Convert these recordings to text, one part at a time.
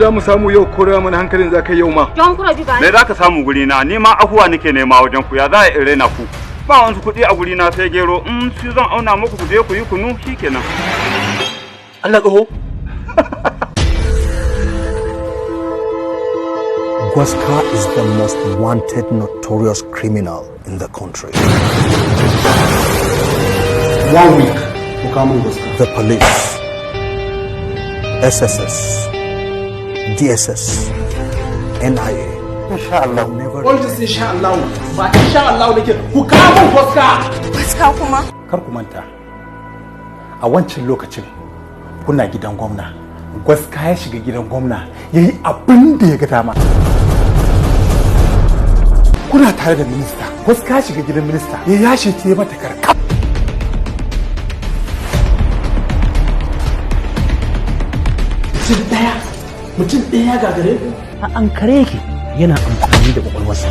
za mu samu yau ko mana hankalin za ka yau ma. Don kura ji ba. Me za ka samu guri na? Ni ma afuwa nake nema wajen ku. Ya za a irena ku? Ba wani kuɗi a guri na sai gero. Shi zan auna muku ku je ku yi kunu shikenan. Allah ƙaho. Gwaska is the most wanted, notorious criminal in the country. 1 week, Gwaska. The police, SSS, DSS, NIA. Inshallah. All this inshallah. Ba inshallah nake ku kawo Gwaska. Gwaska kuma? Kar ku manta. A wancan lokacin kuna gidan gwamna. Gwaska ya shiga gidan gwamna yayi abin da ya ga dama. Kuna tare da minista. Gwaska ya shiga gidan minista ya yashe ce mata karka. Mutum ɗaya gagare ku? A ankare yake yana amfani da kwakwalwarsa.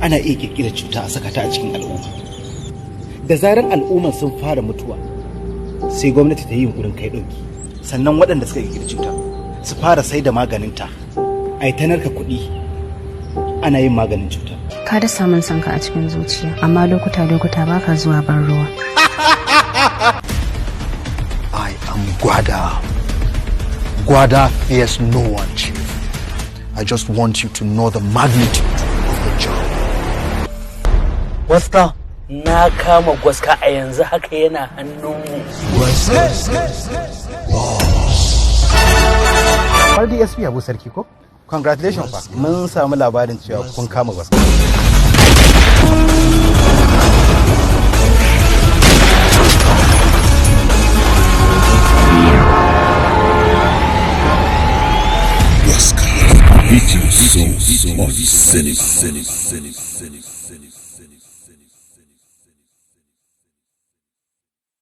Ana iya kirkirar cuta a saka ta a cikin al'umma. Da zarar al'umman sun fara mutuwa, sai gwamnati ta yi yunkurin kai ɗauki. Sannan waɗanda suka kirkiri cuta su fara sai da maganinta. A yi ta narka kuɗi ana yin maganin cuta. Ka da samun sanka a cikin zuciya, amma lokuta baka zuwa ban ruwa. I am Gwada. Gwada fears no one, Chief. I just want you to know the magnitude of the job. Gwaska, na kama Gwaska a yanzu haka yana hannunmu. Har DSP Abu Sarki ko? Congratulations fa. Mun samu labarin cewa kun kama Gwaska. Gwaska, eating soul of cinema.